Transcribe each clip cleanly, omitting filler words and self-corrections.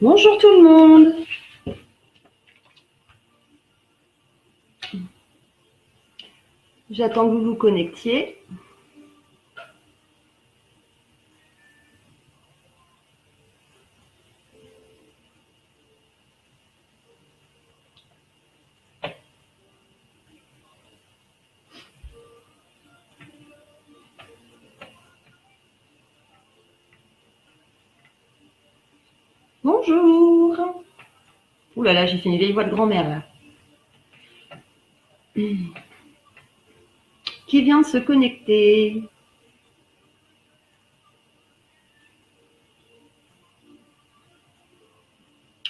Bonjour tout le monde. J'attends que vous vous connectiez. Bonjour. Ouh là là, j'ai fait une vieille voix de grand-mère là. Qui vient de se connecter?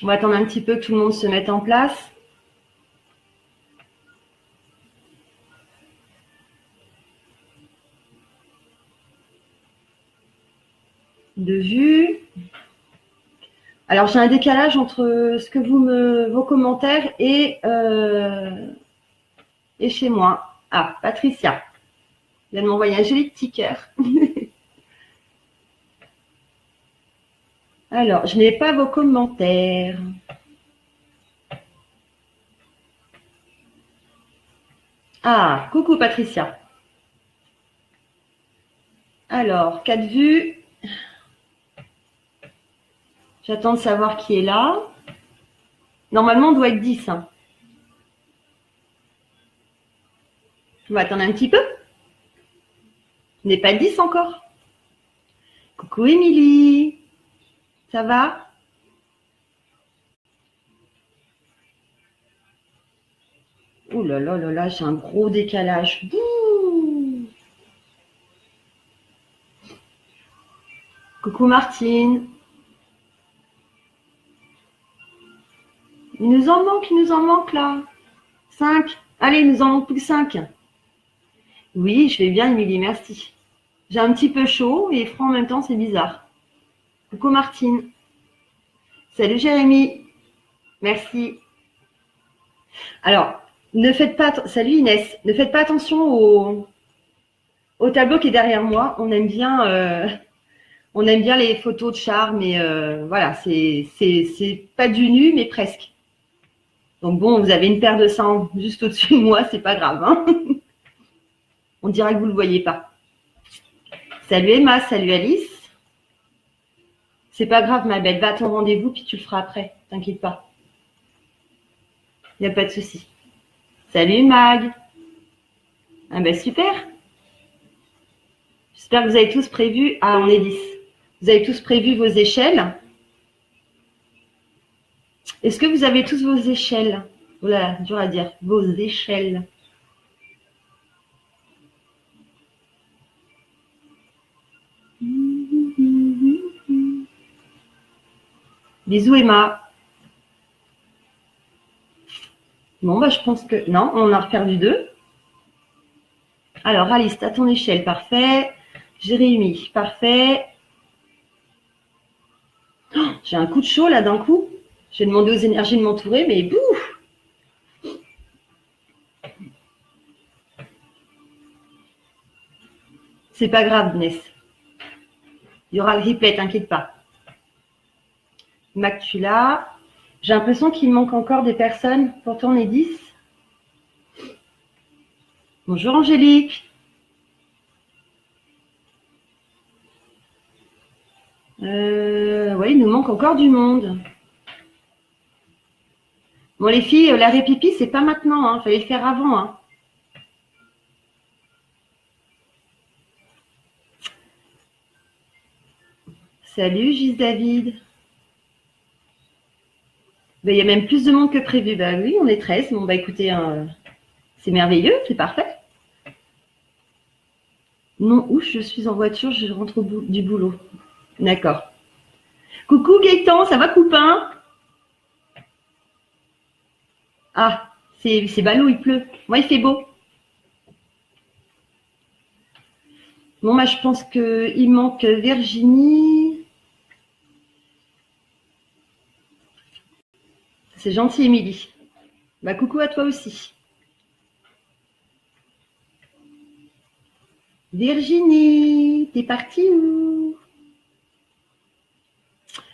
On va attendre un petit peu que tout le monde se mette en place. De vue. Alors j'ai un décalage entre ce que vos commentaires et chez moi. Ah, Patricia vient de m'envoyer un joli petit cœur. Alors, je n'ai pas vos commentaires. Ah, coucou Patricia. Alors, 4 vues. J'attends de savoir qui est là. Normalement, on doit être 10. Hein. On va attendre un petit peu. On n'est pas 10 encore. Coucou Émilie. Ça va? Ouh là là là là, j'ai un gros décalage. Bouh. Coucou Martine. Il nous en manque là. 5. Allez, il nous en manque plus que 5. Oui, je vais bien Émilie, merci. J'ai un petit peu chaud et froid en même temps, c'est bizarre. Coucou Martine. Salut Jérémy. Merci. Alors, ne faites pas... Salut Inès. Ne faites pas attention au tableau qui est derrière moi. On aime bien les photos de charme, mais voilà, c'est pas du nu, mais presque. Donc bon, vous avez une paire de seins juste au-dessus de moi, c'est pas grave. Hein. On dirait que vous le voyez pas. Salut Emma, salut Alice. C'est pas grave ma belle, va à ton rendez-vous puis tu le feras après, t'inquiète pas. Il n'y a pas de souci. Salut Mag. Ah ben super. J'espère que vous avez tous prévu. Ah, on est 10. Vous avez tous prévu vos échelles. Est-ce que vous avez tous vos échelles? Voilà, dur à dire. Vos échelles. Bisous Emma. Bon, bah, je pense que... Non, on a perdu 2. Alors, Alice, t'as ton échelle. Parfait. Jérémy, parfait. Oh, j'ai un coup de chaud là d'un coup. J'ai demandé aux énergies de m'entourer, mais bouf! C'est pas grave, Ness. Il y aura le replay, t'inquiète pas. Mac, tu l'as. J'ai l'impression qu'il manque encore des personnes. Pourtant, on est 10. Bonjour Angélique. Oui, il nous manque encore du monde. Bon, les filles, l'arrêt pipi, c'est pas maintenant. Hein. Fallait le faire avant. Hein. Salut Gis David. Ben, il y a même plus de monde que prévu. Bah oui, on est 13. Bon, bah écoutez, c'est merveilleux, c'est parfait. Non, ouf, je suis en voiture, je rentre du boulot. D'accord. Coucou Gaëtan, ça va copain? Ah, c'est ballot, il pleut. Moi, il fait beau. Bon, moi, je pense qu'il manque Virginie. C'est gentil, Émilie. Bah, coucou à toi aussi. Virginie, t'es partie où?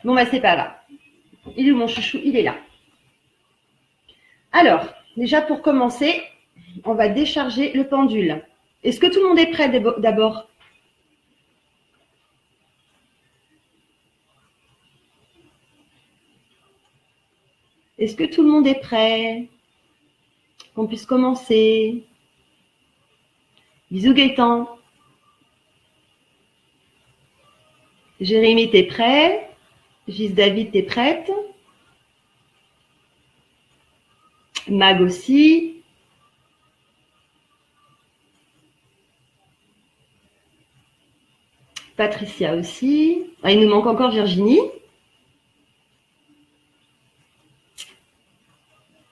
Bon, bah, c'est pas grave. Il est où mon chouchou? Il est là. Alors, déjà pour commencer, on va décharger le pendule. Est-ce que tout le monde est prêt d'abord? Est-ce que tout le monde est prêt? Qu'on puisse commencer. Bisous Gaëtan. Jérémy, t'es prêt? Gis David, t'es prête? Mag aussi. Patricia aussi. Ah, il nous manque encore Virginie.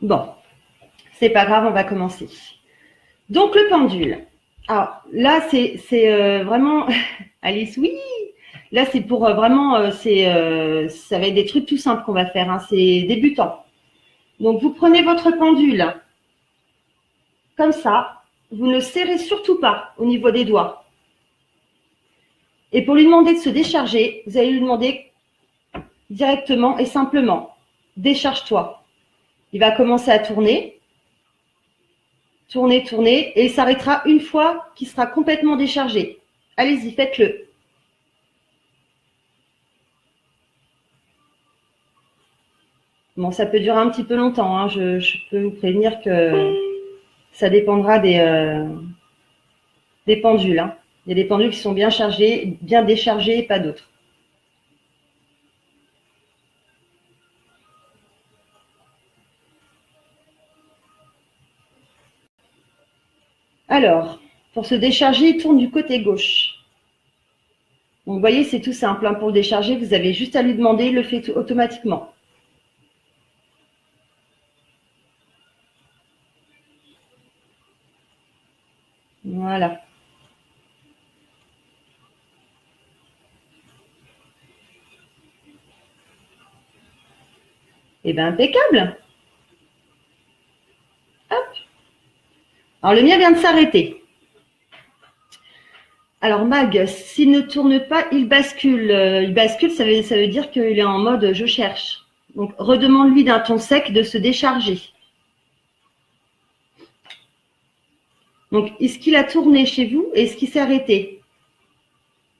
Bon, c'est pas grave, on va commencer. Donc, le pendule. Alors, là, c'est vraiment… Alice, oui. Là, c'est pour vraiment… ça va être des trucs tout simples qu'on va faire. Hein, c'est débutant. Donc, vous prenez votre pendule. Comme ça. Vous ne serrez surtout pas au niveau des doigts. Et pour lui demander de se décharger, vous allez lui demander directement et simplement, décharge-toi. Il va commencer à tourner, tourner, tourner, et il s'arrêtera une fois qu'il sera complètement déchargé. Allez-y, faites-le. Bon, ça peut durer un petit peu longtemps, hein. Je peux vous prévenir que ça dépendra des pendules. Hein. Il y a des pendules qui sont bien chargées, bien déchargées et pas d'autres. Alors, pour se décharger, il tourne du côté gauche. Donc, vous voyez, c'est tout simple. Hein. Pour le décharger, vous avez juste à lui demander, il le fait automatiquement. Voilà. Eh bien, impeccable. Hop. Alors, le mien vient de s'arrêter. Alors, Mag, s'il ne tourne pas, il bascule. Il bascule, ça veut dire qu'il est en mode « je cherche ». Donc, redemande-lui d'un ton sec de se décharger. Donc, est-ce qu'il a tourné chez vous et est-ce qu'il s'est arrêté?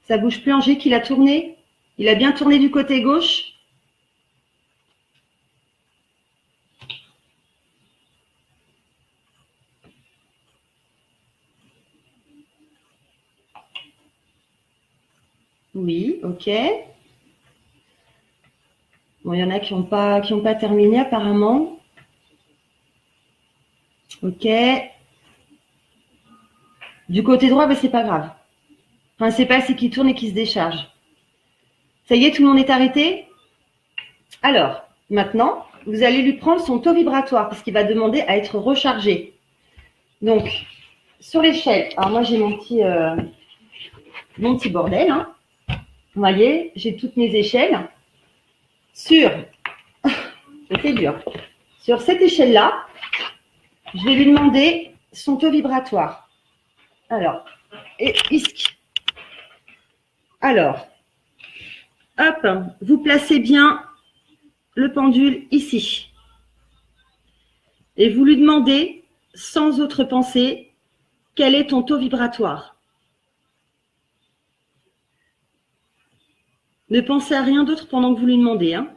Ça bouge plus en G qu'il a tourné? Il a bien tourné du côté gauche? Oui, ok. Bon, il y en a qui n'ont pas terminé apparemment. Ok. Du côté droit, ben, c'est pas grave. Le principal, c'est qu'il tourne et qu'il se décharge. Ça y est, tout le monde est arrêté? Alors, maintenant, vous allez lui prendre son taux vibratoire parce qu'il va demander à être rechargé. Donc, sur l'échelle, alors moi j'ai mon petit bordel. Hein. Vous voyez, j'ai toutes mes échelles. C'est dur. Sur cette échelle-là, je vais lui demander son taux vibratoire. Alors, alors, hop, vous placez bien le pendule ici. Et vous lui demandez, sans autre pensée, quel est ton taux vibratoire. Ne pensez à rien d'autre pendant que vous lui demandez. Hein.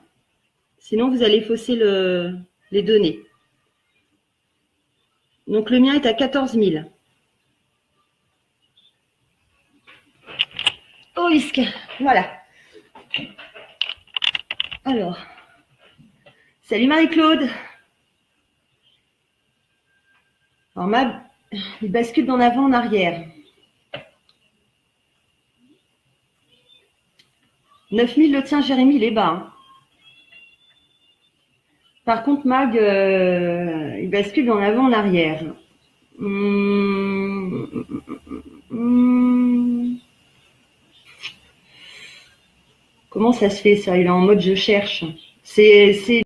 Sinon, vous allez fausser les données. Donc, le mien est à 14 000. Au risque. Voilà. Alors, salut Marie-Claude. Alors, il bascule d'en avant en arrière. 9 000, le tien, Jérémy, il est bas. Hein. Par contre, Mag, il bascule d'en avant en arrière. Comment ça se fait ça? Il est en mode je cherche. C'est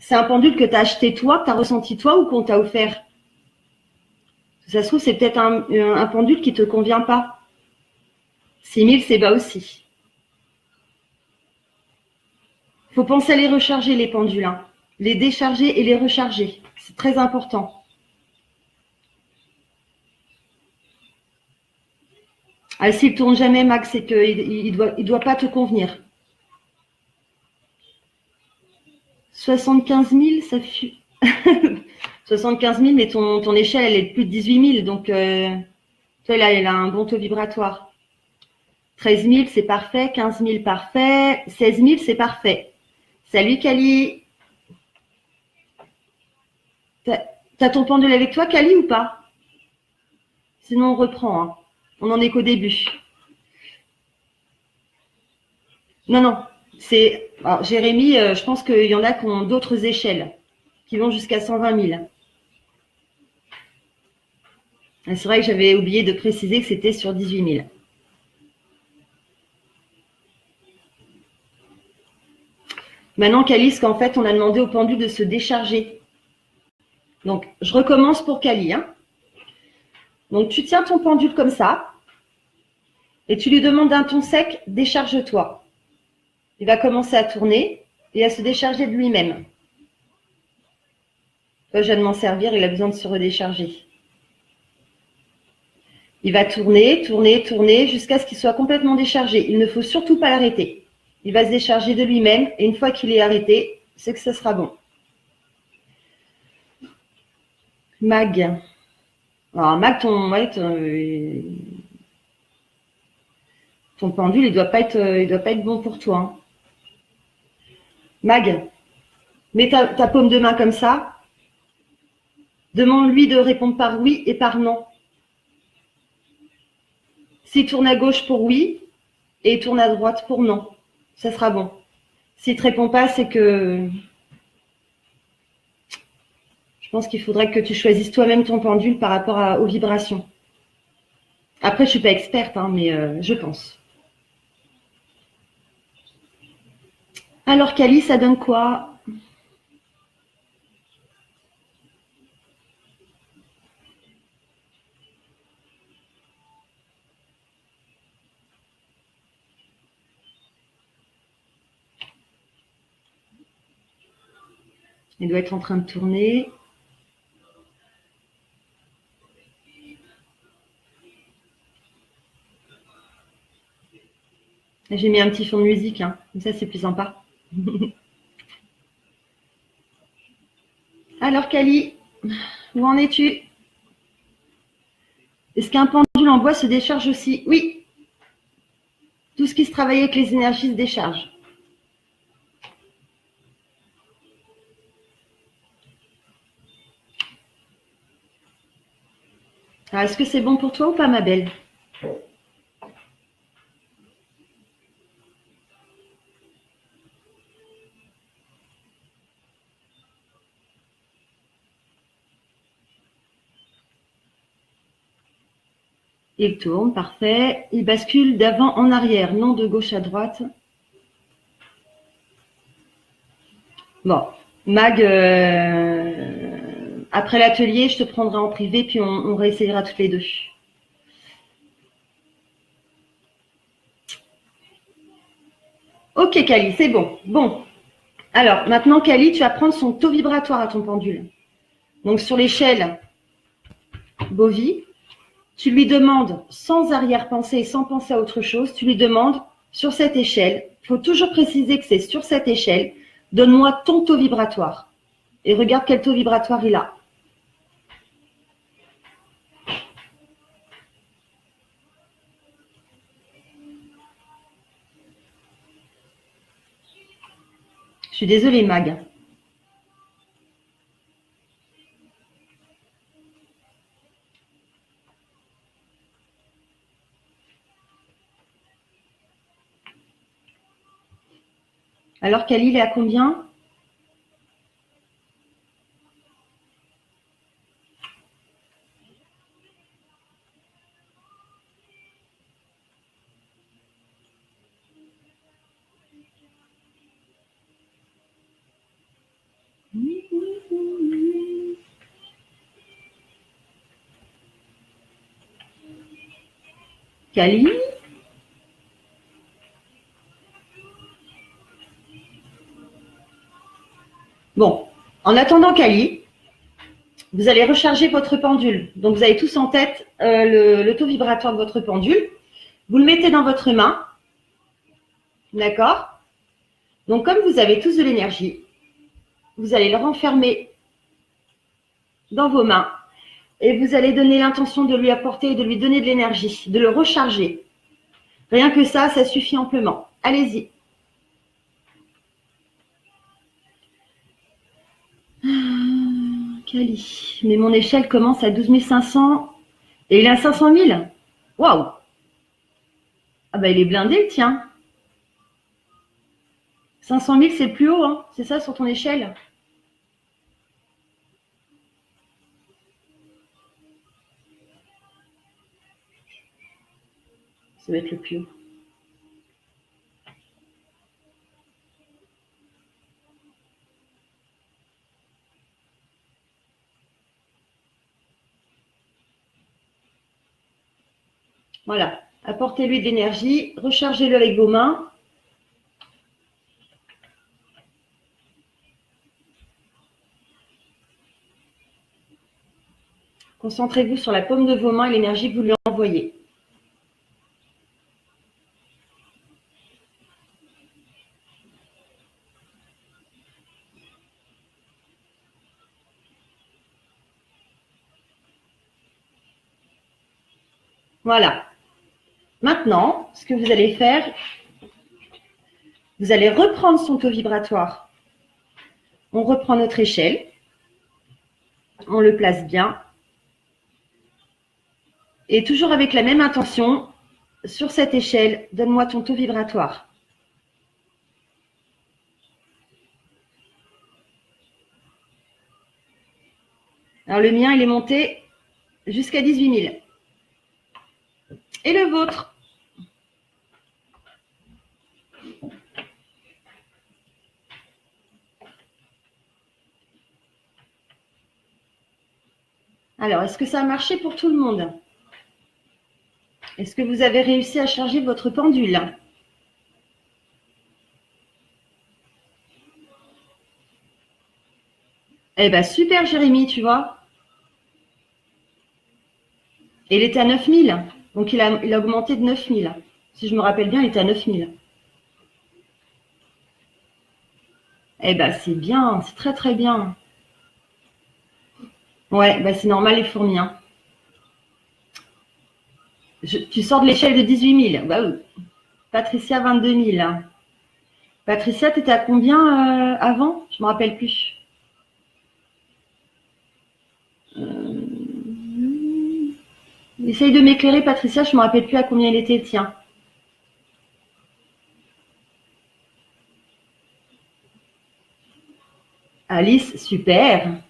un pendule que tu as acheté toi, que tu as ressenti toi ou qu'on t'a offert? Ça se trouve, c'est peut-être un pendule qui ne te convient pas. 6 000, c'est bas aussi. Faut penser à les recharger, les pendules. Hein. Les décharger et les recharger. C'est très important. Ah, s'il tourne jamais, Max, c'est qu'il il doit pas te convenir. 75 000, ça fait... 75 000, mais ton échelle, elle est de plus de 18 000. Donc, toi, il a un bon taux vibratoire. 13 000, c'est parfait. 15 000, parfait. 16 000, c'est parfait. Salut, Kali. T'as ton pendule avec toi, Kali, ou pas? Sinon, on reprend. Hein. On en est qu'au début. Non, non. Alors, Jérémy, je pense qu'il y en a qui ont d'autres échelles, qui vont jusqu'à 120 000. C'est vrai que j'avais oublié de préciser que c'était sur 18 000. Maintenant, Calice, qu'en fait, on a demandé au pendule de se décharger. Donc, je recommence pour Cali. Hein. Donc, tu tiens ton pendule comme ça et tu lui demandes d'un ton sec, décharge-toi. Il va commencer à tourner et à se décharger de lui-même. Là, je viens de m'en servir, il a besoin de se redécharger. Il va tourner, tourner, tourner jusqu'à ce qu'il soit complètement déchargé. Il ne faut surtout pas l'arrêter. Il va se décharger de lui-même et une fois qu'il est arrêté, c'est que ce sera bon. Mag. Alors, Mag, ton pendule, il doit pas être bon pour toi. Hein. Mag, mets ta paume de main comme ça. Demande-lui de répondre par oui et par non. S'il tourne à gauche pour oui et il tourne à droite pour non, ça sera bon. S'il ne te répond pas, c'est que je pense qu'il faudrait que tu choisisses toi-même ton pendule par rapport aux vibrations. Après, je ne suis pas experte, hein, mais je pense. Alors, Cali, ça donne quoi? Il doit être en train de tourner. J'ai mis un petit fond de musique, hein. Comme ça c'est plus sympa. Alors Cali, où en es-tu? Est-ce qu'un pendule en bois se décharge aussi? Oui. Tout ce qui se travaille avec les énergies se décharge. Alors, est-ce que c'est bon pour toi ou pas, ma belle? Il tourne, parfait. Il bascule d'avant en arrière, non de gauche à droite. Bon, Mag, après l'atelier, je te prendrai en privé, puis on réessayera toutes les deux. Ok, Cali, c'est bon. Bon. Alors, maintenant, Cali, tu vas prendre son taux vibratoire à ton pendule. Donc, sur l'échelle Bovie, tu lui demandes, sans arrière-pensée et sans penser à autre chose, tu lui demandes, sur cette échelle, il faut toujours préciser que c'est sur cette échelle, donne-moi ton taux vibratoire. Et regarde quel taux vibratoire il a. Je suis désolée, Mag. Alors, Kali, il est à combien? Kali? Bon, en attendant Kali, vous allez recharger votre pendule. Donc, vous avez tous en tête le taux vibratoire de votre pendule. Vous le mettez dans votre main. D'accord? Donc, comme vous avez tous de l'énergie, vous allez le renfermer dans vos mains et vous allez donner l'intention de lui apporter, de lui donner de l'énergie, de le recharger. Rien que ça, ça suffit amplement. Allez-y. Kali. Mais mon échelle commence à 12 500 et il est à 500 000. Waouh! Ah bah il est blindé, tiens. 500 000, c'est le plus haut, hein. C'est ça sur ton échelle? Ça va être le plus haut. Voilà. Apportez-lui de l'énergie, rechargez-le avec vos mains. Concentrez-vous sur la paume de vos mains et l'énergie que vous lui envoyez. Voilà. Maintenant, ce que vous allez faire, vous allez reprendre son taux vibratoire. On reprend notre échelle. On le place bien. Et toujours avec la même intention, sur cette échelle, donne-moi ton taux vibratoire. Alors le mien, il est monté jusqu'à 18 000. Et le vôtre? Alors, est-ce que ça a marché pour tout le monde? Est-ce que vous avez réussi à charger votre pendule? Eh bien, super, Jérémy, tu vois. Et il était à 9 000. Donc, il a augmenté de 9 000. Si je me rappelle bien, il était à 9 000. Eh bien, c'est bien, c'est très, très bien. Ouais, bah, c'est normal, les fourmis. Hein. Tu sors de l'échelle de 18 000. Bah oui. Patricia, 22 000. Patricia, tu étais à combien avant? Je ne me rappelle plus. Essaye de m'éclairer, Patricia, je ne me rappelle plus à combien il était, tiens. Alice, super.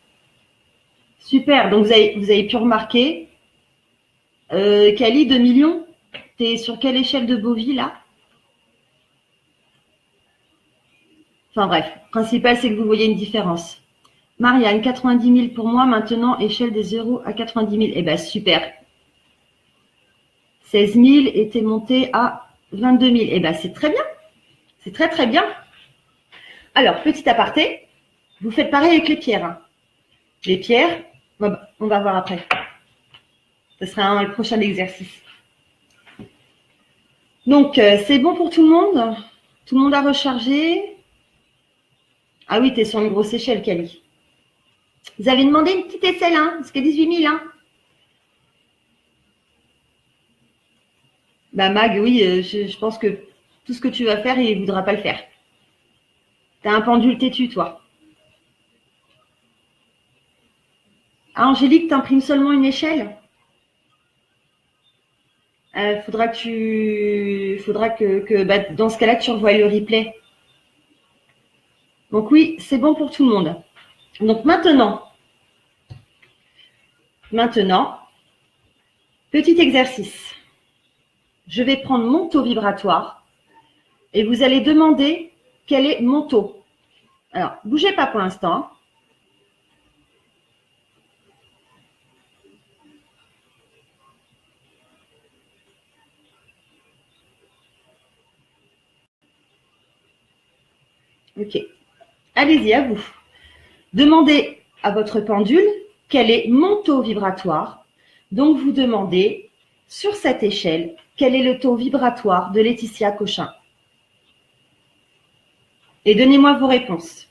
Super. Donc, vous avez pu remarquer. Kali, 2 millions. Tu es sur quelle échelle de Bovie, là? Enfin, bref. Le principal, c'est que vous voyez une différence. Marianne, 90 000 pour moi. Maintenant, échelle des 0 à 90 000. Eh bien, super. 16 000 était monté à 22 000. Eh bien, c'est très bien. C'est très, très bien. Alors, petit aparté. Vous faites pareil avec les pierres. Hein. Les pierres, on va voir après. Ce sera le prochain exercice. Donc, c'est bon pour tout le monde? Tout le monde a rechargé? Ah oui, tu es sur une grosse échelle, Kali. Vous avez demandé une petite échelle, hein, jusqu'à 18 000. Hein. Bah, Mag, oui, je pense que tout ce que tu vas faire, il ne voudra pas le faire. Tu as un pendule têtu, toi. Ah, Angélique, t'imprimes seulement une échelle? Faudra que bah, dans ce cas-là, que tu revoies le replay. Donc oui, c'est bon pour tout le monde. Donc maintenant, petit exercice. Je vais prendre mon taux vibratoire et vous allez demander quel est mon taux. Alors, bougez pas pour l'instant. Ok. Allez-y, à vous. Demandez à votre pendule quel est mon taux vibratoire. Donc, vous demandez sur cette échelle quel est le taux vibratoire de Laetitia Cochin. Et donnez-moi vos réponses.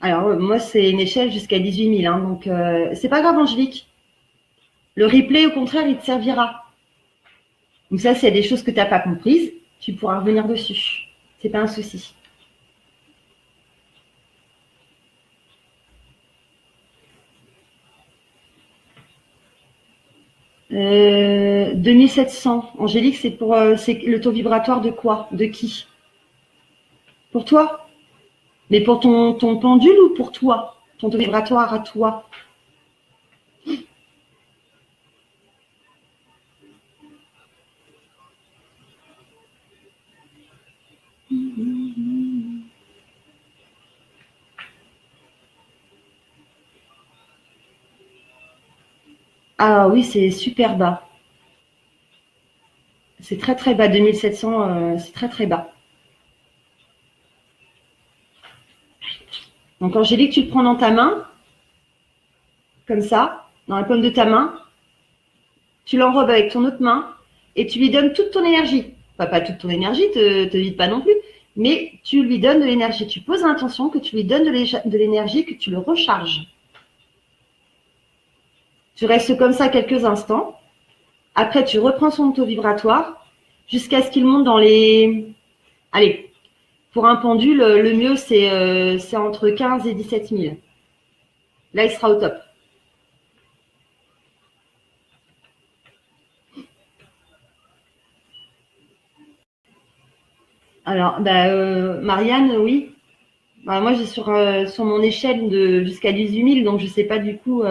Alors, moi, c'est une échelle jusqu'à 18 000. Hein, donc, c'est pas grave, Angélique. Le replay, au contraire, il te servira. Donc ça, s'il y a des choses que tu n'as pas comprises, tu pourras revenir dessus. C'est pas un souci. 2700. Angélique, c'est le taux vibratoire de quoi? De qui? Pour toi? Mais pour ton pendule ou pour toi? Ton taux vibratoire à toi? Ah oui, c'est super bas. C'est très très bas. 2700, c'est très très bas. Donc Angélique, tu le prends dans ta main, comme ça, dans la paume de ta main. Tu l'enrobes avec ton autre main et tu lui donnes toute ton énergie. Enfin, pas toute ton énergie, te vide pas non plus, mais tu lui donnes de l'énergie. Tu poses l'intention que tu lui donnes de l'énergie, que tu le recharges. Tu restes comme ça quelques instants. Après, tu reprends son taux vibratoire jusqu'à ce qu'il monte dans les... Allez, pour un pendule, le mieux, c'est entre 15 et 17 000. Là, il sera au top. Alors, Marianne, oui. Bah, moi, j'ai sur mon échelle jusqu'à 18 000, donc je ne sais pas du coup.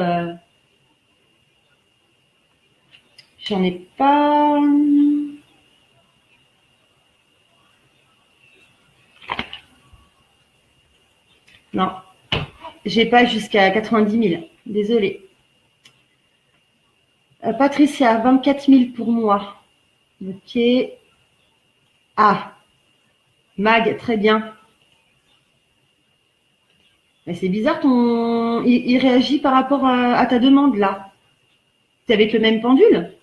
J'en ai pas. Non, j'ai pas jusqu'à 90 000. Désolée. Patricia, 24 000 pour moi. Ok. Ah, Mag, très bien. Mais c'est bizarre, il réagit par rapport à ta demande là. C'est avec le même pendule?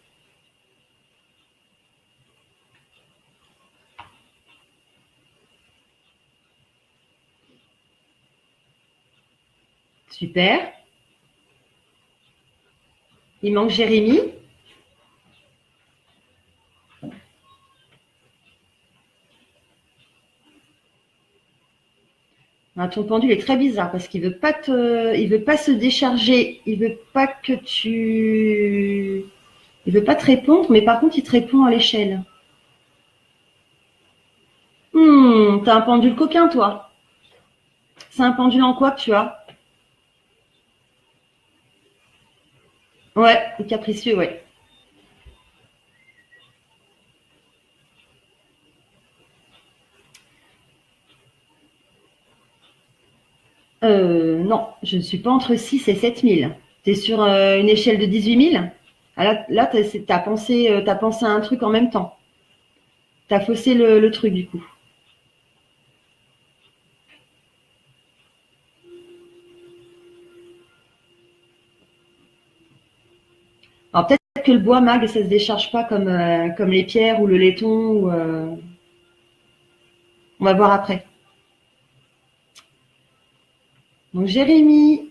Super. Il manque Jérémy. Ah, ton pendule est très bizarre parce qu'il veut pas se décharger. Il veut pas il veut pas te répondre, mais par contre, il te répond à l'échelle. T'as un pendule coquin, toi. C'est un pendule en quoi que tu as? Ouais, capricieux, ouais. Non, je ne suis pas entre 6 et 7 000. Tu es sur une échelle de 18 000? Ah, là tu as pensé à un truc en même temps. Tu as faussé le truc, du coup. Alors, peut-être que le bois, Mag, ça ne se décharge pas comme les pierres ou le laiton. On va voir après. Donc, Jérémy.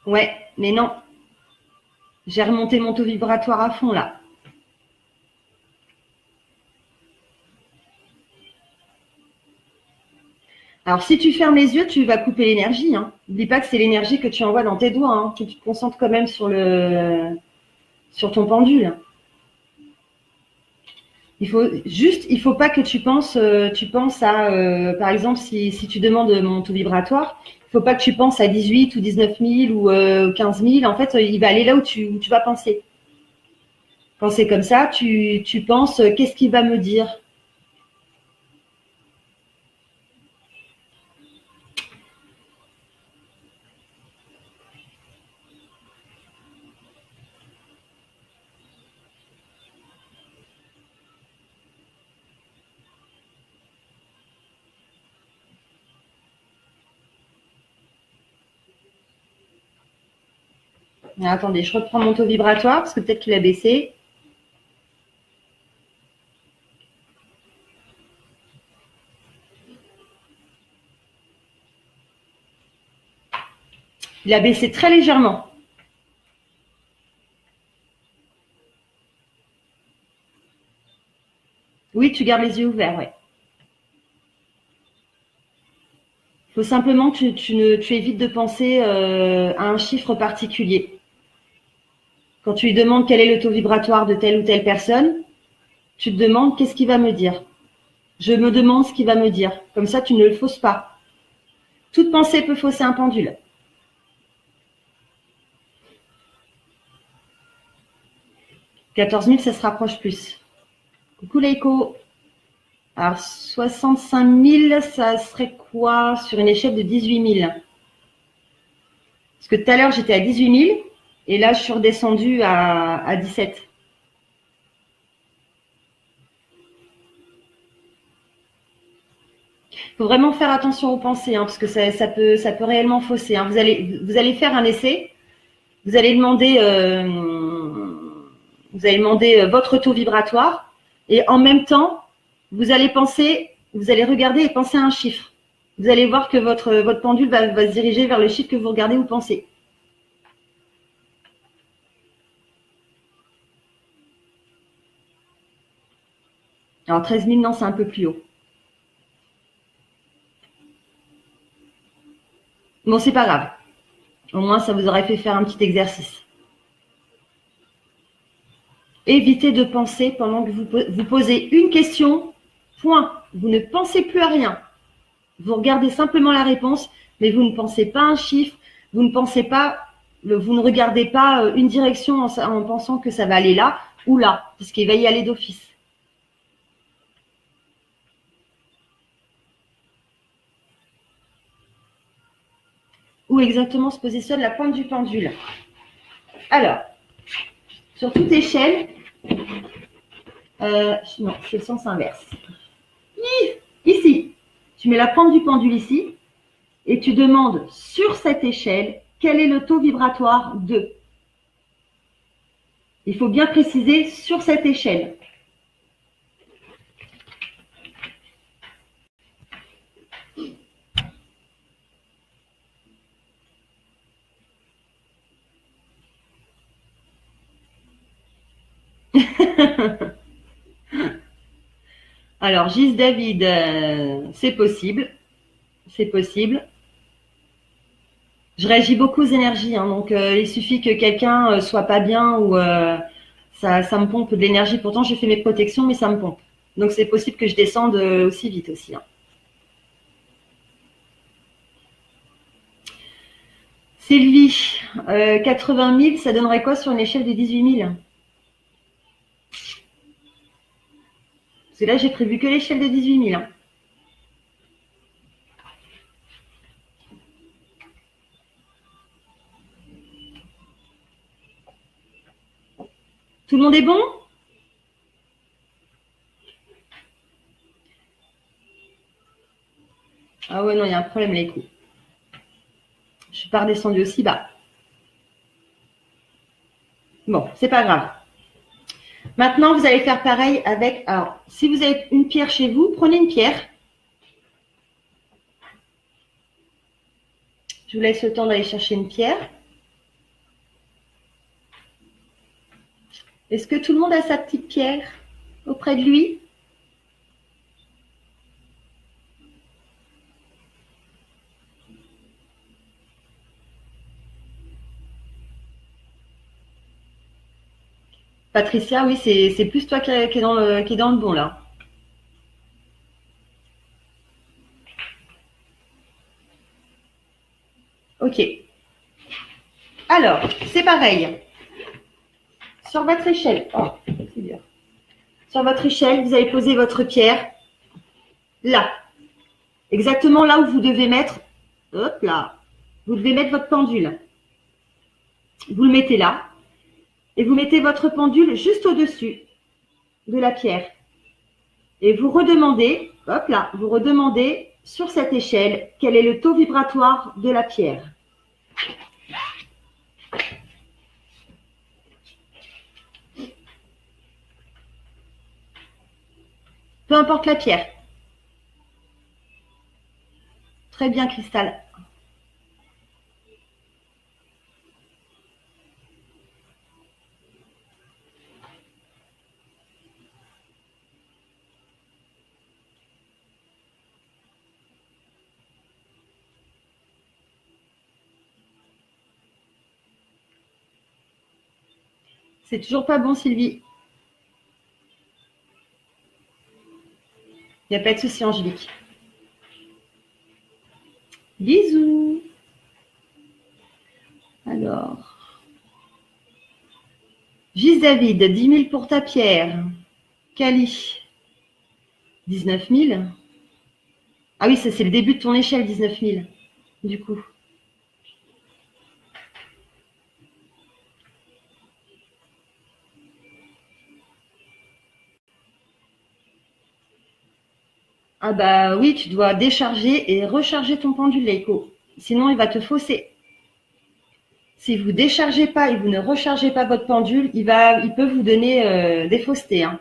Ouais, mais non. J'ai remonté mon taux vibratoire à fond, là. Alors, si tu fermes les yeux, tu vas couper l'énergie. Hein. N'oublie pas que c'est l'énergie que tu envoies dans tes doigts. Hein. Tu te concentres quand même sur ton pendule. Il faut pas que tu penses à, par exemple, si tu demandes mon taux vibratoire, il faut pas que tu penses à 18 ou 19 000 ou 15 000. En fait, il va aller là où tu vas penser. Quand c'est comme ça, tu penses, qu'est-ce qu'il va me dire? Attendez, je reprends mon taux vibratoire parce que peut-être qu'il a baissé. Il a baissé très légèrement. Oui, tu gardes les yeux ouverts, ouais. Il faut simplement que tu évites de penser à un chiffre particulier. Quand tu lui demandes quel est le taux vibratoire de telle ou telle personne, tu te demandes qu'est-ce qu'il va me dire. Je me demande ce qu'il va me dire. Comme ça, tu ne le fausses pas. Toute pensée peut fausser un pendule. « 14 000, ça se rapproche plus. » Coucou Leiko. Alors, 65 000, ça serait quoi sur une échelle de 18 000? Parce que tout à l'heure, j'étais à 18 000 et là, je suis redescendue à 17. Il faut vraiment faire attention aux pensées, parce que ça peut réellement fausser. Vous allez faire un essai, vous allez demander votre taux vibratoire et en même temps, vous allez regarder et penser à un chiffre. Vous allez voir que votre pendule va se diriger vers le chiffre que vous regardez ou pensez. Alors 13 000, non, c'est un peu plus haut. Bon, c'est pas grave. Au moins, ça vous aurait fait faire un petit exercice. Évitez de penser pendant que vous posez une question. Point. Vous ne pensez plus à rien. Vous regardez simplement la réponse, mais vous ne pensez pas un chiffre. Vous ne regardez pas une direction en pensant que ça va aller là ou là, puisqu'il va y aller d'office. Où exactement se positionne la pointe du pendule? Alors, sur toute échelle, non, c'est le sens inverse. Ici, tu mets la pointe du pendule ici et tu demandes sur cette échelle quel est le taux vibratoire de. Il faut bien préciser sur cette échelle. Alors, Gis David, c'est possible. C'est possible. Je réagis beaucoup aux énergies, donc il suffit que quelqu'un soit pas bien ou ça me pompe de l'énergie. Pourtant, j'ai fait mes protections, mais ça me pompe. Donc, c'est possible que je descende aussi vite aussi. Sylvie, 80 000, ça donnerait quoi sur une échelle de 18 000? Parce que là, j'ai prévu que l'échelle de 18 000. Tout le monde est bon? Ah ouais, non, il y a un problème, les coups. Je suis pas redescendue aussi bas. Bon, c'est pas grave. Maintenant, vous allez faire pareil avec... Alors, si vous avez une pierre chez vous, prenez une pierre. Je vous laisse le temps d'aller chercher une pierre. Est-ce que tout le monde a sa petite pierre auprès de lui? Patricia, oui, c'est plus toi qui est dans le bon là. Ok. Alors, c'est pareil. Sur votre échelle, c'est dur. Sur votre échelle, vous allez poser votre pierre là. Exactement là où vous devez mettre, hop là, vous devez mettre votre pendule. Vous le mettez là. Et vous mettez votre pendule juste au-dessus de la pierre. Et vous redemandez, hop là, vous redemandez sur cette échelle quel est le taux vibratoire de la pierre. Peu importe la pierre. Très bien, Cristal. C'est toujours pas bon, Sylvie. Il n'y a pas de souci, Angélique. Bisous. Alors. Gis David, 10 000 pour ta pierre. Cali, 19 000. Ah oui, ça c'est le début de ton échelle, 19 000, du coup. Ah bah oui, tu dois décharger et recharger ton pendule, Leiko. Sinon, il va te fausser. Si vous ne déchargez pas et vous ne rechargez pas votre pendule, il peut vous donner des faussetés. Hein.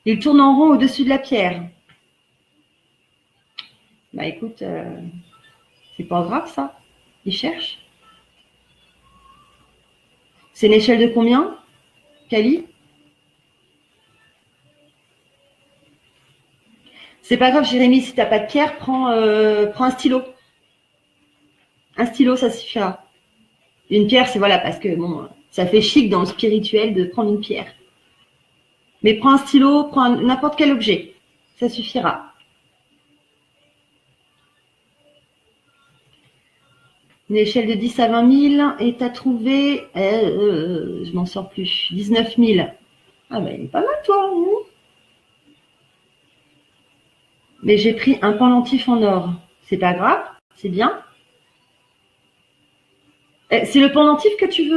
Il tourne en rond au-dessus de la pierre. Bah écoute, c'est pas grave ça. Il cherche. C'est une échelle de combien, Cali? C'est pas grave, Jérémy, si tu n'as pas de pierre, prends un stylo. Un stylo, ça suffira. Une pierre, c'est voilà, parce que bon, ça fait chic dans le spirituel de prendre une pierre. Mais prends un stylo, prends n'importe quel objet. Ça suffira. Une échelle de 10 à 20 000 et tu as trouvé, je m'en sors plus, 19 000. Ah ben, il est pas mal, toi. Hein. Mais j'ai pris un pendentif en or. C'est pas grave, c'est bien. C'est le pendentif que tu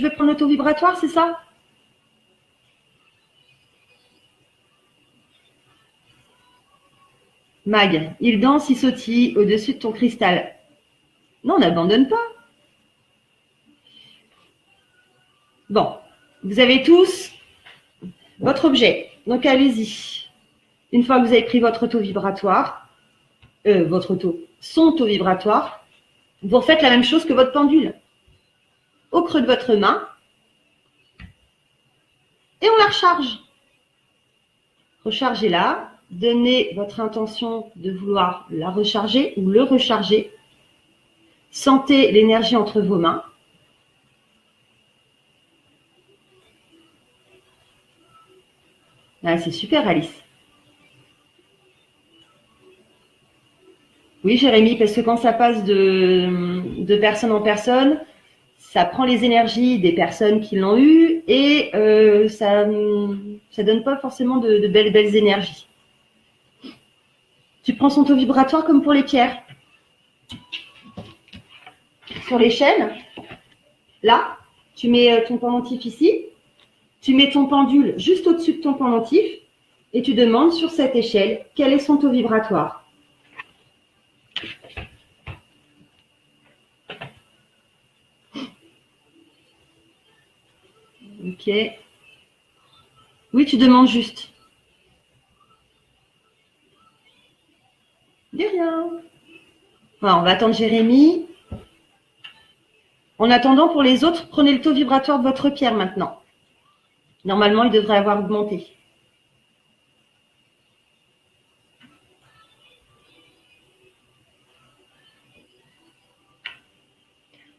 veux prendre auto-vibratoire, c'est ça? Mag, il danse, il sautille au-dessus de ton cristal. Non, on n'abandonne pas. Bon, vous avez tous votre objet. Donc, allez-y. Une fois que vous avez pris votre auto-vibratoire, son auto-vibratoire, vous refaites la même chose que votre pendule. Au creux de votre main. Et on la recharge. Rechargez-la. Donnez votre intention de vouloir la recharger ou le recharger. Sentez l'énergie entre vos mains. Ah, c'est super, Alice. Oui, Jérémy, parce que quand ça passe de personne en personne, ça prend les énergies des personnes qui l'ont eu et ça donne pas forcément de belles énergies. Tu prends son taux vibratoire comme pour les pierres. Sur l'échelle, là, tu mets ton pendentif ici, tu mets ton pendule juste au-dessus de ton pendentif et tu demandes sur cette échelle quel est son taux vibratoire. Ok. Oui, tu demandes juste. De rien. Voilà, on va attendre Jérémy. En attendant, pour les autres, prenez le taux vibratoire de votre pierre maintenant. Normalement, il devrait avoir augmenté.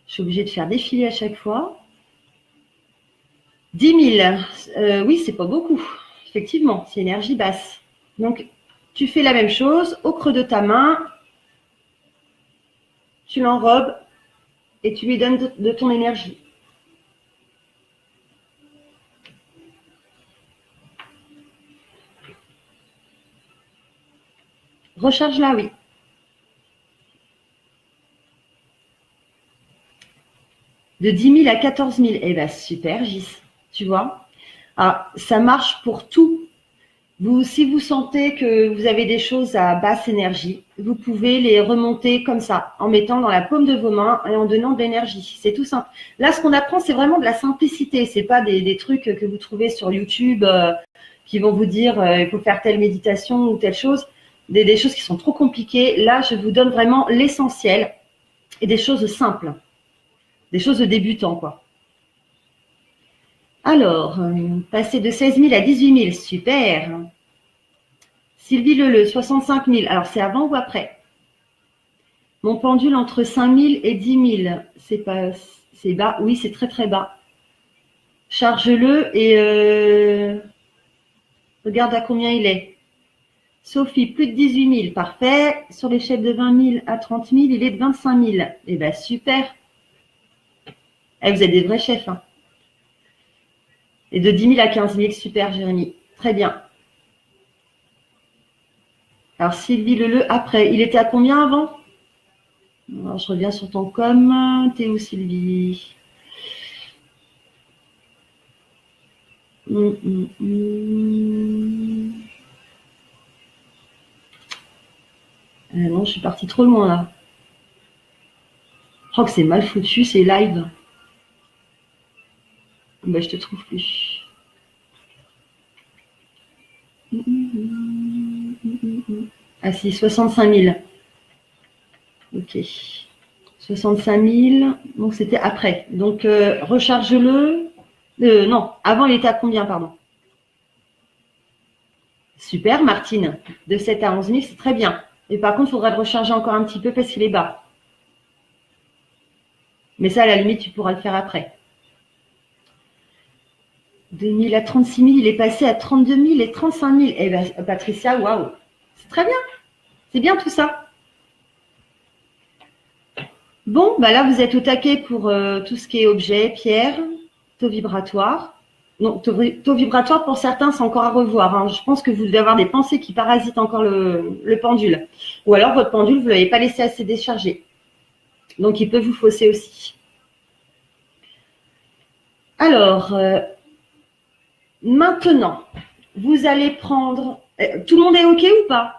Je suis obligée de faire défiler à chaque fois. 10 000. Oui, c'est pas beaucoup. Effectivement, c'est énergie basse. Donc, tu fais la même chose au creux de ta main. Tu l'enrobes et tu lui donnes de ton énergie. Recharge-la, oui. De 10 000 à 14 000. Eh bien, super, Gis. Tu vois? Ah, ça marche pour tout. Si vous sentez que vous avez des choses à basse énergie, vous pouvez les remonter comme ça, en mettant dans la paume de vos mains et en donnant de l'énergie. C'est tout simple. Là, ce qu'on apprend, c'est vraiment de la simplicité. C'est pas des trucs que vous trouvez sur YouTube qui vont vous dire il faut faire telle méditation ou telle chose. Des choses qui sont trop compliquées. Là, je vous donne vraiment l'essentiel et des choses simples. Des choses de débutants, quoi. Alors, passer de 16 000 à 18 000, super. Sylvie Leleu, 65 000. Alors, c'est avant ou après? Mon pendule entre 5 000 et 10 000. C'est bas. Oui, c'est très, très bas. Charge-le et regarde à combien il est. Sophie, plus de 18 000. Parfait. Sur l'échelle de 20 000 à 30 000, il est de 25 000. Eh bien, super. Eh, vous êtes des vrais chefs. Hein. Et de 10 000 à 15 000, super, Jérémy. Très bien. Alors, Sylvie Leleu, après. Il était à combien avant? Alors, je reviens sur ton com. T'es où, Sylvie? Non, je suis partie trop loin, là. Je crois que c'est mal foutu, c'est live. Ben, je te trouve plus. Ah si, 65 000. Ok. 65 000, donc c'était après. Donc, recharge-le. Non, avant, il était à combien, pardon? Super, Martine. De 7 à 11 000, c'est très bien. Et par contre, il faudra le recharger encore un petit peu parce qu'il est bas. Mais ça, à la limite, tu pourras le faire après. 2 000 à 36 000, il est passé à 32 000 et 35 000. Eh bien, Patricia, waouh, c'est très bien. C'est bien tout ça. Bon, bah là, vous êtes au taquet pour tout ce qui est objet, pierre, taux vibratoire. Non, taux vibratoire, pour certains, c'est encore à revoir. Hein. Je pense que vous devez avoir des pensées qui parasitent encore le pendule. Ou alors, votre pendule, vous ne l'avez pas laissé assez décharger. Donc, il peut vous fausser aussi. Alors, maintenant, vous allez prendre… tout le monde est OK ou pas?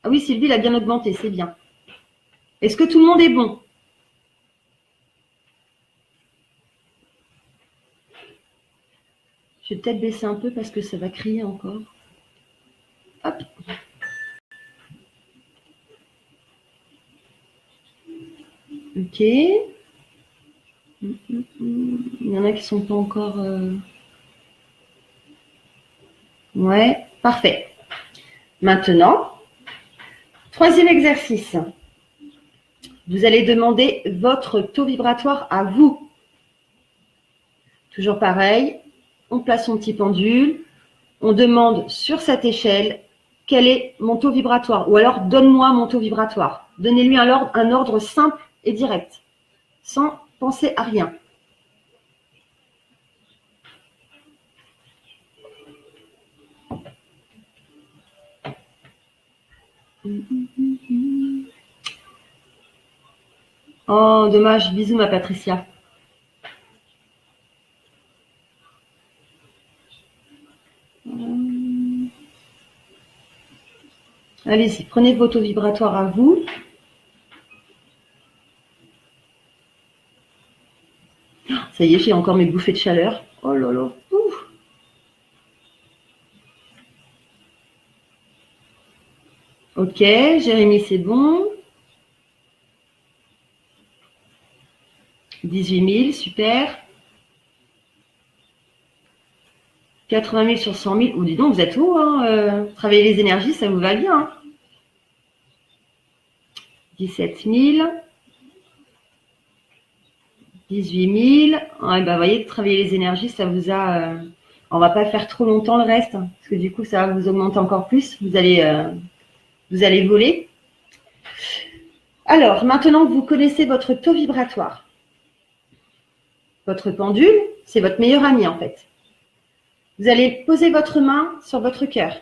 Ah oui, Sylvie, il a bien augmenté, c'est bien. Est-ce que tout le monde est bon? Je vais peut-être baisser un peu parce que ça va crier encore. Hop. OK. Il y en a qui ne sont pas encore… Ouais, parfait. Maintenant, troisième exercice. Vous allez demander votre taux vibratoire à vous. Toujours pareil, on place son petit pendule, on demande sur cette échelle quel est mon taux vibratoire. Ou alors, donne-moi mon taux vibratoire. Donnez-lui un ordre simple et direct, sans penser à rien. Oh, dommage. Bisous, ma Patricia. Allez-y, prenez vos taux vibratoires à vous. Ça y est, j'ai encore mes bouffées de chaleur. Oh là là. Ouf. Ok, Jérémy, c'est bon. 18 000, super. 80 000 sur 100 000. Oh, dis donc, vous êtes haut. Hein, travailler les énergies, ça vous va bien. Hein. 17 000. 18 000. Ouais, bah, vous voyez, travailler les énergies, ça vous a… on va pas faire trop longtemps le reste, hein, parce que du coup, ça va vous augmenter encore plus. Vous allez voler. Alors, maintenant que vous connaissez votre taux vibratoire, votre pendule, c'est votre meilleur ami en fait. Vous allez poser votre main sur votre cœur.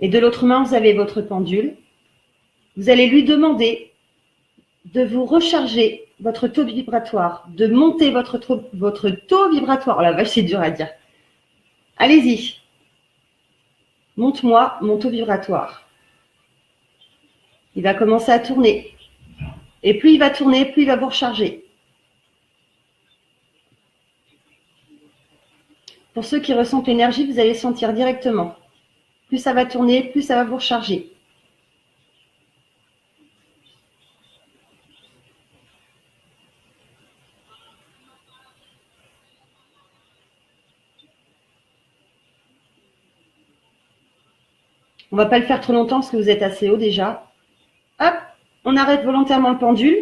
Et de l'autre main, vous avez votre pendule. Vous allez lui demander de vous recharger votre taux vibratoire, de monter votre taux vibratoire. Oh la vache, c'est dur à dire. Allez-y. Monte-moi mon taux vibratoire. Il va commencer à tourner. Et plus il va tourner, plus il va vous recharger. Pour ceux qui ressentent l'énergie, vous allez sentir directement. Plus ça va tourner, plus ça va vous recharger. On ne va pas le faire trop longtemps parce que vous êtes assez haut déjà. Hop, on arrête volontairement le pendule.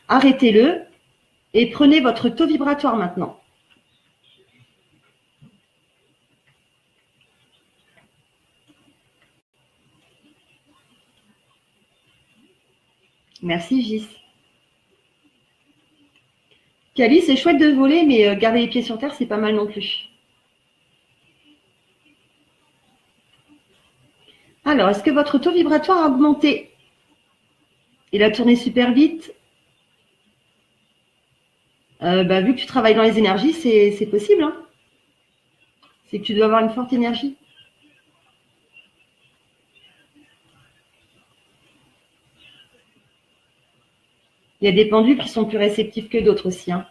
Arrêtez-le et prenez votre taux vibratoire maintenant. Merci Gis. Cali, c'est chouette de voler, mais garder les pieds sur terre, c'est pas mal non plus. Alors, est-ce que votre taux vibratoire a augmenté? Il a tourné super vite. Vu que tu travailles dans les énergies, c'est possible. Hein, c'est que tu dois avoir une forte énergie. Il y a des pendules qui sont plus réceptifs que d'autres aussi. Hein.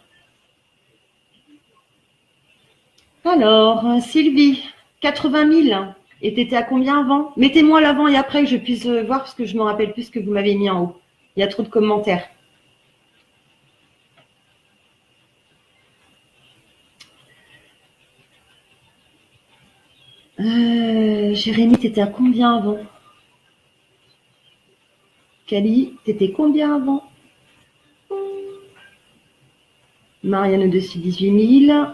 Alors, Sylvie, 80 000. Et tu étais à combien avant? Mettez-moi l'avant et après que je puisse voir parce que je me rappelle plus ce que vous m'avez mis en haut. Il y a trop de commentaires. Jérémy, tu étais à combien avant? Cali, tu étais combien avant? Marianne au-dessus de 18 000.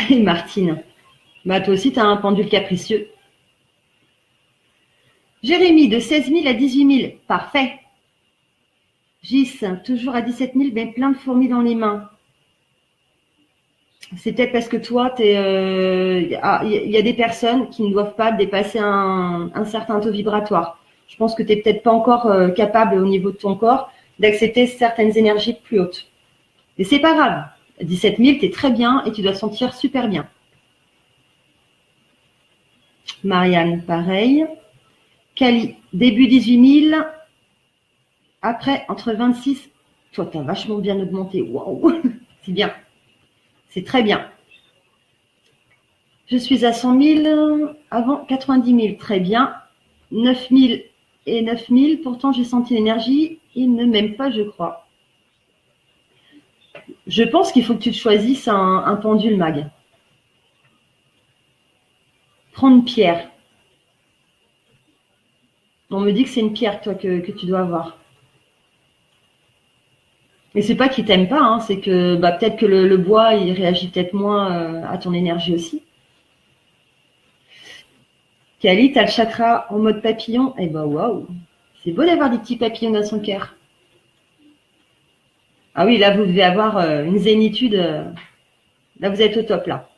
Et Martine. Bah, toi aussi, tu as un pendule capricieux. Jérémy, de 16 000 à 18 000. Parfait. Gis, toujours à 17 000, mais plein de fourmis dans les mains. C'est peut-être parce que toi, il y a des personnes qui ne doivent pas dépasser un certain taux vibratoire. Je pense que tu n'es peut-être pas encore capable au niveau de ton corps d'accepter certaines énergies plus hautes. Mais c'est pas grave. 17 000, tu es très bien et tu dois te sentir super bien. Marianne, pareil. Cali, début 18 000. Après, entre 26. Toi, tu as vachement bien augmenté. Waouh, c'est bien. C'est très bien. Je suis à 100 000. Avant, 90 000. Très bien. 9 000 et 9 000. Pourtant, j'ai senti l'énergie. Il ne m'aime pas, je crois. Je pense qu'il faut que tu te choisisses un pendule mag. Prends une pierre. On me dit que c'est une pierre, toi, que tu dois avoir. Mais c'est pas qu'il t'aime pas, hein, c'est que peut-être que le bois, il réagit peut-être moins à ton énergie aussi. Kali, tu as le chakra en mode papillon. Eh ben waouh, c'est beau d'avoir des petits papillons dans son cœur. Ah oui, là, vous devez avoir une zénitude. Là, vous êtes au top, là.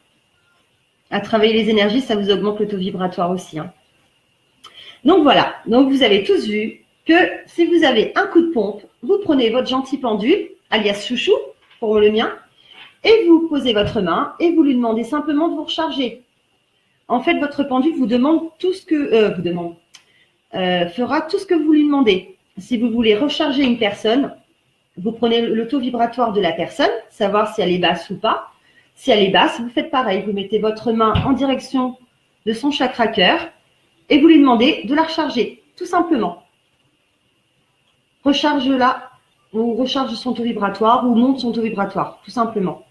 À travailler les énergies, ça vous augmente le taux vibratoire aussi. Hein. Donc voilà, donc vous avez tous vu que si vous avez un coup de pompe, vous prenez votre gentil pendule, alias chouchou, pour le mien, et vous posez votre main et vous lui demandez simplement de vous recharger. En fait, votre pendule vous demande tout ce que fera tout ce que vous lui demandez. Si vous voulez recharger une personne, vous prenez le taux vibratoire de la personne, savoir si elle est basse ou pas. Si elle est basse, vous faites pareil. Vous mettez votre main en direction de son chakra cœur et vous lui demandez de la recharger, tout simplement. Recharge-la ou recharge son taux vibratoire ou monte son taux vibratoire, tout simplement.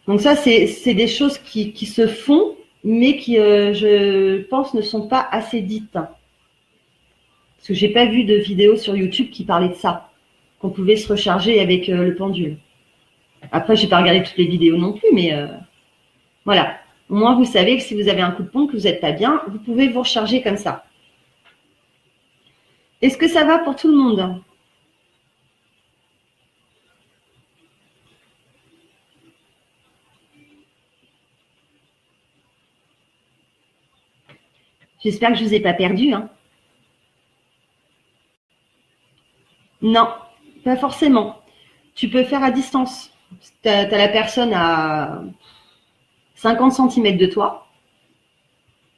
Donc ça, c'est des choses qui se font, mais qui, je pense, ne sont pas assez dites. Parce que je n'ai pas vu de vidéo sur YouTube qui parlait de ça, qu'on pouvait se recharger avec le pendule. Après, je n'ai pas regardé toutes les vidéos non plus, mais voilà. Au moins, vous savez que si vous avez un coup de pompe, que vous n'êtes pas bien, vous pouvez vous recharger comme ça. Est-ce que ça va pour tout le monde? J'espère que je ne vous ai pas perdu. Hein. Non, pas forcément. Tu peux faire à distance. Tu as la personne à 50 cm de toi.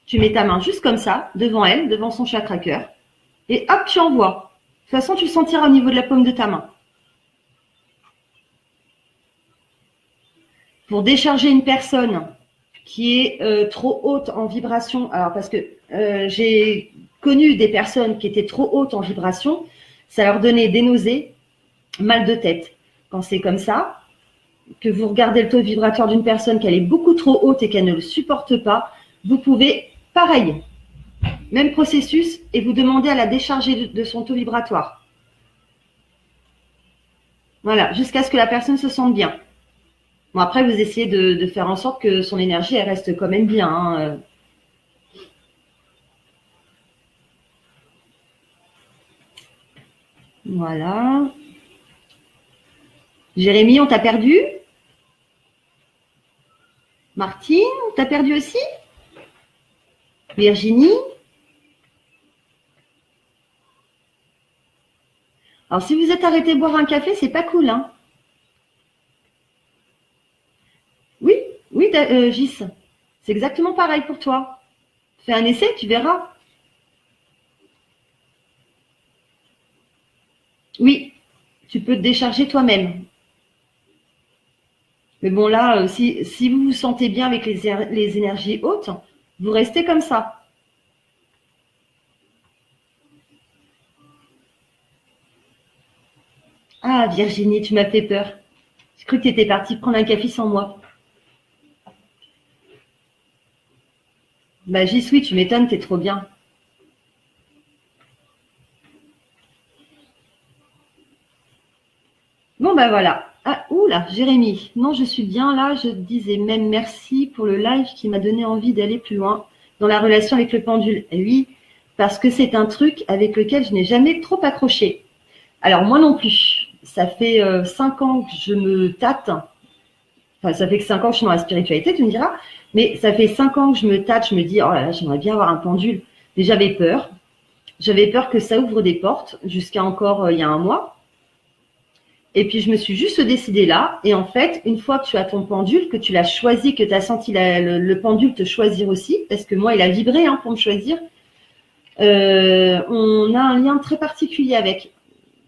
Tu mets ta main juste comme ça, devant elle, devant son chakra cœur. Et hop, tu envoies. De toute façon, tu le sentiras au niveau de la paume de ta main. Pour décharger une personne qui est trop haute en vibration, alors parce que j'ai connu des personnes qui étaient trop hautes en vibration, ça leur donnait des nausées, mal de tête. Quand c'est comme ça, que vous regardez le taux vibratoire d'une personne qu'elle est beaucoup trop haute et qu'elle ne le supporte pas, vous pouvez, pareil, même processus, et vous demandez à la décharger de son taux vibratoire. Voilà, jusqu'à ce que la personne se sente bien. Bon, après, vous essayez de faire en sorte que son énergie, elle reste quand même bien. Hein. Voilà. Jérémy, on t'a perdu? Martine, on t'a perdu aussi? Virginie? Alors, si vous êtes arrêté boire un café, c'est pas cool, hein? Oui, oui, Gis. C'est exactement pareil pour toi. Fais un essai, tu verras. Oui, tu peux te décharger toi-même. Mais bon, là, si vous vous sentez bien avec les énergies hautes, vous restez comme ça. Ah, Virginie, tu m'as fait peur. J'ai cru que tu étais partie prendre un café sans moi. Bah, j'y suis, tu m'étonnes, t'es trop bien. Bon, bah voilà. Ah, oula, Jérémy. Non, je suis bien là. Je te disais même merci pour le live qui m'a donné envie d'aller plus loin dans la relation avec le pendule. Et oui, parce que c'est un truc avec lequel je n'ai jamais trop accroché. Alors, moi non plus. Ça fait 5 ans que je me tâte. Enfin, ça fait que 5 ans que je suis dans la spiritualité, tu me diras. Mais ça fait 5 ans que je me tâte. Je me dis, oh là là, j'aimerais bien avoir un pendule. Mais j'avais peur. J'avais peur que ça ouvre des portes jusqu'à encore il y a un mois. Et puis, je me suis juste décidée là. Et en fait, une fois que tu as ton pendule, que tu l'as choisi, que tu as senti le pendule te choisir aussi, parce que moi, il a vibré pour me choisir, on a un lien très particulier avec.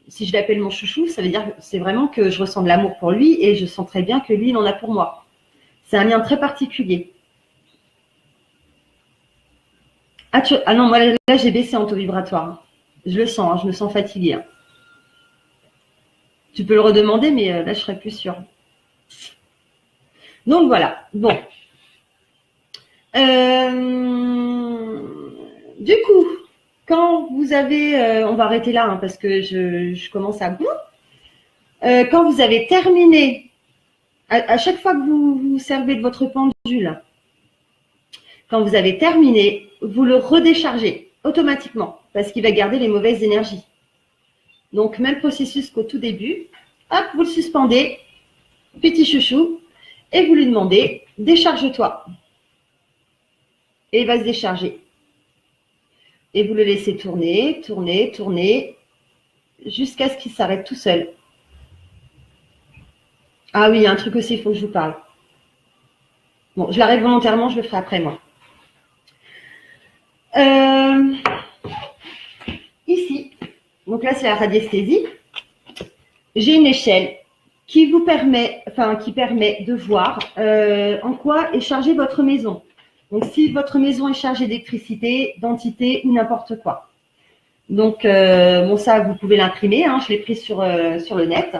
Si je l'appelle mon chouchou, ça veut dire que c'est vraiment que je ressens de l'amour pour lui et je sens très bien que lui, il en a pour moi. C'est un lien très particulier. Ah non, moi, là, j'ai baissé en taux vibratoire. Je le sens, je me sens fatiguée. Tu peux le redemander, mais là, je serais plus sûre. Donc, voilà. Bon. Du coup, quand vous avez... on va arrêter là, parce que je commence à... quand vous avez terminé, à chaque fois que vous vous servez de votre pendule, quand vous avez terminé, vous le redéchargez automatiquement, parce qu'il va garder les mauvaises énergies. Donc, même processus qu'au tout début. Hop, vous le suspendez, petit chouchou, et vous lui demandez, décharge-toi. Et il va se décharger. Et vous le laissez tourner, tourner, tourner, jusqu'à ce qu'il s'arrête tout seul. Ah oui, il y a un truc aussi, il faut que je vous parle. Bon, je l'arrête volontairement, je le ferai après moi. Ici, donc là c'est la radiesthésie. J'ai une échelle qui vous permet, qui permet de voir en quoi est chargée votre maison. Donc, si votre maison est chargée d'électricité, d'entité ou n'importe quoi. Donc, bon, ça, vous pouvez l'imprimer. Je l'ai pris sur le net.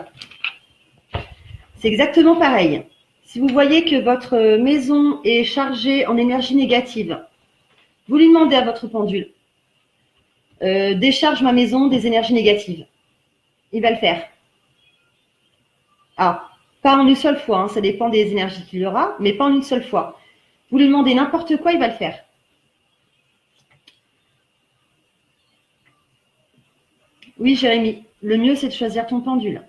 C'est exactement pareil. Si vous voyez que votre maison est chargée en énergie négative, vous lui demandez à votre pendule, décharge ma maison des énergies négatives. Il va le faire. Ah, pas en une seule fois, ça dépend des énergies qu'il y aura, mais pas en une seule fois. Vous lui demandez n'importe quoi, il va le faire. Oui, Jérémy, le mieux, c'est de choisir ton pendule.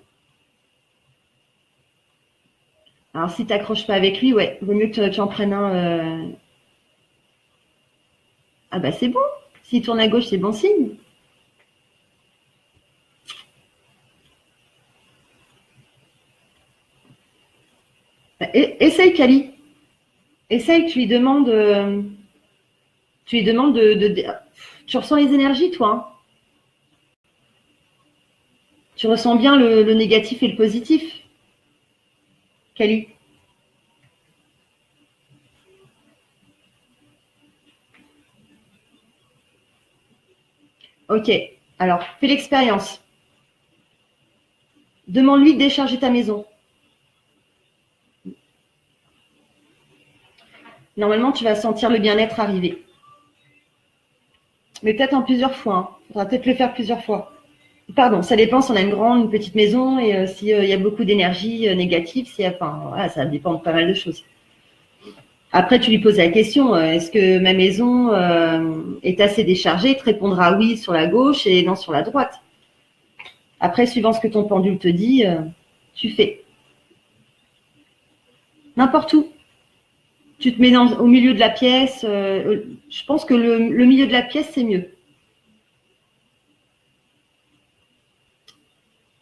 Alors, si tu n'accroches pas avec lui, ouais, vaut mieux que tu en prennes un. Ah bah c'est bon. S'il tourne à gauche, c'est bon signe. Essaye, Kali. Essaye, tu lui demandes Tu lui demandes tu ressens les énergies, toi, hein. Tu ressens bien le négatif et le positif, Kali? Ok, alors fais l'expérience. Demande-lui de décharger ta maison. Normalement, tu vas sentir le bien-être arriver. Mais peut-être en plusieurs fois, hein. Il faudra peut-être le faire plusieurs fois. Pardon, ça dépend si on a une grande, une petite maison et s'il y a beaucoup d'énergie négative, enfin, voilà, ça dépend de pas mal de choses. Après, tu lui poses la question, est-ce que ma maison est assez déchargée? Il te répondra oui sur la gauche et non sur la droite. Après, suivant ce que ton pendule te dit, tu fais. N'importe où. Tu te mets au milieu de la pièce. Je pense que le milieu de la pièce, c'est mieux.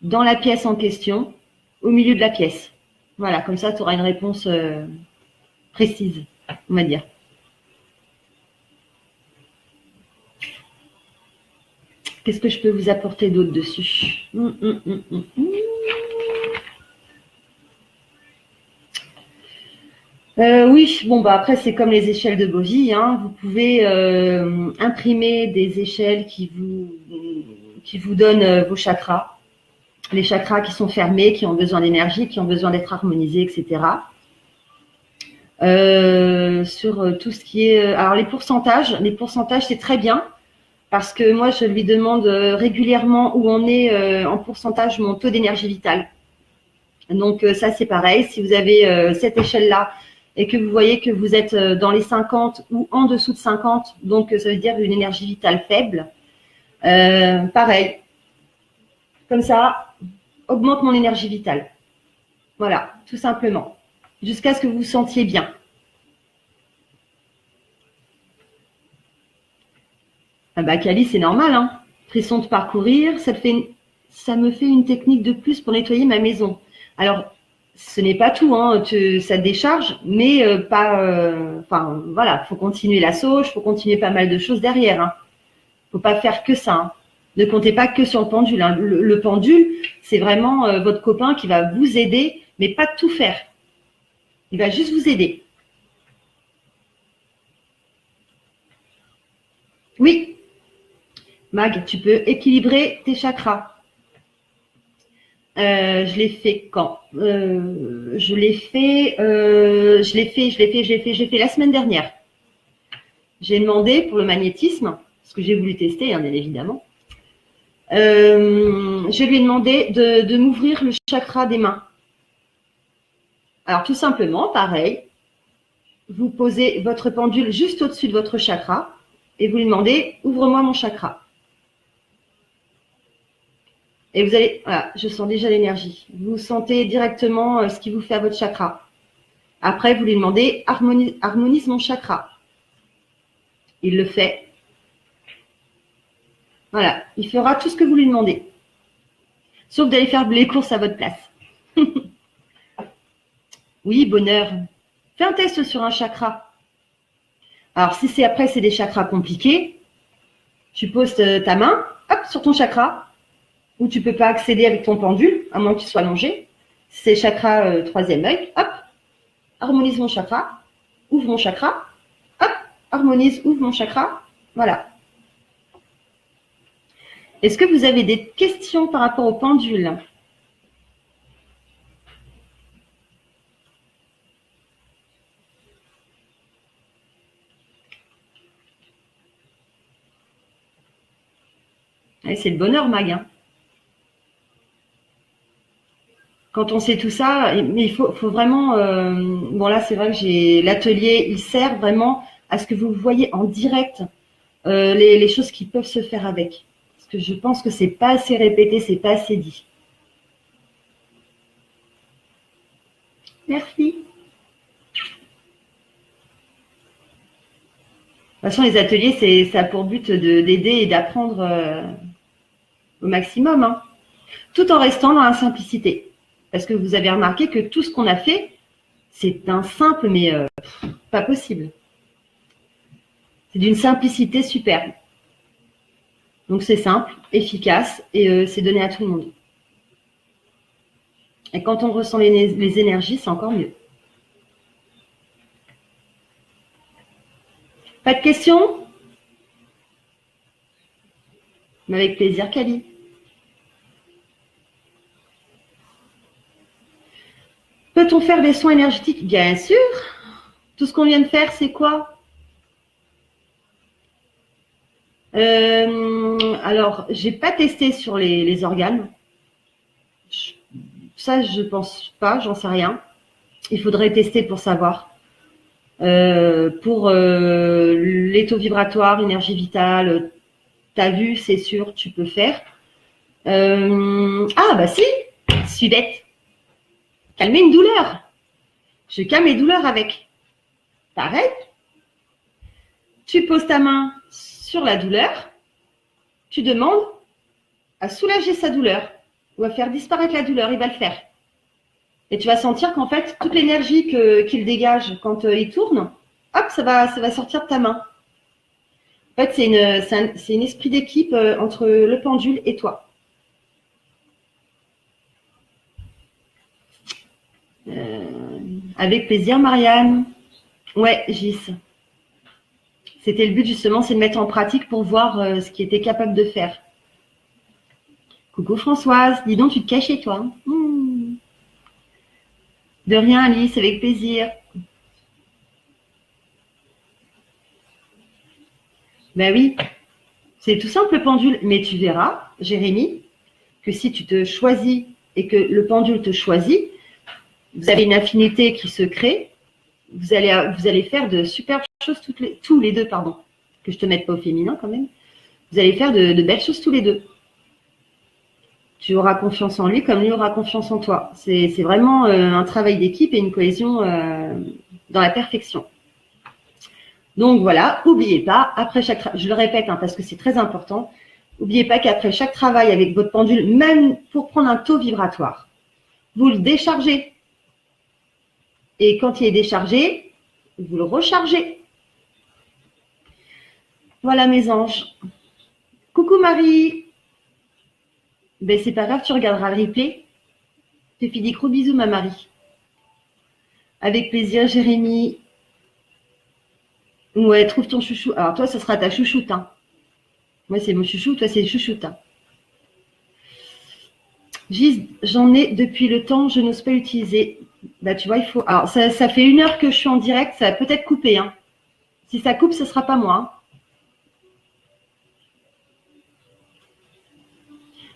Dans la pièce en question, au milieu de la pièce. Voilà, comme ça, tu auras une réponse précise, on va dire. Qu'est-ce que je peux vous apporter d'autre dessus? Oui, bon, bah après, c'est comme les échelles de Bovie, hein. Vous pouvez imprimer des échelles qui vous donnent vos chakras. Les chakras qui sont fermés, qui ont besoin d'énergie, qui ont besoin d'être harmonisés, etc. Sur tout ce qui est… Alors, les pourcentages, c'est très bien parce que moi, je lui demande régulièrement où on est en pourcentage mon taux d'énergie vitale. Donc, ça, c'est pareil. Si vous avez cette échelle-là et que vous voyez que vous êtes dans les 50 ou en dessous de 50, donc ça veut dire une énergie vitale faible, pareil. Comme ça, augmente mon énergie vitale. Voilà, tout simplement. Jusqu'à ce que vous vous sentiez bien. Ah bah, Kali, c'est normal, hein. Frisson de parcourir, ça me fait une technique de plus pour nettoyer ma maison. Alors, ce n'est pas tout, hein. Ça décharge, mais pas… Enfin, voilà, faut continuer la sauge, faut continuer pas mal de choses derrière, hein. Faut pas faire que ça, hein. Ne comptez pas que sur le pendule, hein. Le pendule, c'est vraiment votre copain qui va vous aider, mais pas tout faire. Il va juste vous aider. Oui, Mag, tu peux équilibrer tes chakras. Je l'ai fait quand Je l'ai fait la semaine dernière. J'ai demandé pour le magnétisme, parce que j'ai voulu tester, hein, bien évidemment. Je lui ai demandé de m'ouvrir le chakra des mains. Alors, tout simplement, pareil, vous posez votre pendule juste au-dessus de votre chakra et vous lui demandez « Ouvre-moi mon chakra ». Et vous allez… Voilà, je sens déjà l'énergie. Vous sentez directement ce qui vous fait à votre chakra. Après, vous lui demandez « Harmonise mon chakra ». Il le fait. Voilà, il fera tout ce que vous lui demandez. Sauf d'aller faire les courses à votre place. Oui, bonheur. Fais un test sur un chakra. Alors, si c'est des chakras compliqués, tu poses ta main, hop, sur ton chakra, où tu ne peux pas accéder avec ton pendule, à moins que tu sois allongé. C'est chakra troisième œil, hop, harmonise mon chakra, ouvre mon chakra, hop, harmonise, ouvre mon chakra, voilà. Est-ce que vous avez des questions par rapport au pendule ? C'est le bonheur, Mag, hein. Quand on sait tout ça, mais il faut vraiment… bon, là, c'est vrai que l'atelier, il sert vraiment à ce que vous voyez en direct les choses qui peuvent se faire avec. Parce que je pense que c'est pas assez répété, c'est pas assez dit. Merci. De toute façon, les ateliers, ça a pour but d'aider et d'apprendre au maximum, hein, tout en restant dans la simplicité. Parce que vous avez remarqué que tout ce qu'on a fait, c'est un simple, mais pas possible. C'est d'une simplicité superbe. Donc c'est simple, efficace et c'est donné à tout le monde. Et quand on ressent les énergies, c'est encore mieux. Pas de questions? Mais avec plaisir, Kali. Peut-on faire des soins énergétiques? Bien sûr. Tout ce qu'on vient de faire, c'est quoi? Alors, j'ai pas testé sur les organes. Ça, je pense pas, j'en sais rien. Il faudrait tester pour savoir. Pour les taux vibratoires, énergie vitale, t'as vu, c'est sûr, tu peux faire. Ah, bah si, suis bête. Calmer une douleur. Je calme les douleurs avec. Pareil. Tu poses ta main sur la douleur. Tu demandes à soulager sa douleur ou à faire disparaître la douleur. Il va le faire. Et tu vas sentir qu'en fait, toute l'énergie qu'il dégage quand il tourne, hop, ça va sortir de ta main. En fait, c'est un esprit d'équipe entre le pendule et toi. Avec plaisir, Marianne. Ouais, Gis. C'était le but justement, c'est de mettre en pratique pour voir ce qu'il était capable de faire. Coucou Françoise, dis donc, tu te cachais toi. De rien, Alice, avec plaisir. Ben oui, c'est tout simple le pendule. Mais tu verras, Jérémy, que si tu te choisis et que le pendule te choisit, vous avez une affinité qui se crée. Vous allez faire de superbes choses tous les deux, pardon. Que je te mette pas au féminin quand même. Vous allez faire de belles choses tous les deux. Tu auras confiance en lui comme lui aura confiance en toi. C'est vraiment un travail d'équipe et une cohésion dans la perfection. Donc voilà, n'oubliez pas, après chaque je le répète parce que c'est très important, n'oubliez pas qu'après chaque travail avec votre pendule, même pour prendre un taux vibratoire, vous le déchargez. Et quand il est déchargé, vous le rechargez. Voilà mes anges. Coucou Marie. Ben c'est pas grave, tu regarderas le replay. Je te fais des gros bisous ma Marie. Avec plaisir Jérémy. Ouais, trouve ton chouchou. Alors toi, ça sera ta chouchoute. Hein. Moi, c'est mon chouchou, toi, c'est le chouchoute. Hein. Gis, j'en ai depuis le temps, je n'ose pas l'utiliser. Bah, tu vois, il faut. Alors, ça fait 1 heure que je suis en direct, ça va peut-être couper. Hein. Si ça coupe, ce ne sera pas moi. Hein.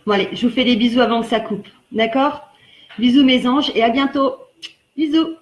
Bon, allez, je vous fais des bisous avant que ça coupe. D'accord? Bisous, mes anges, et à bientôt. Bisous.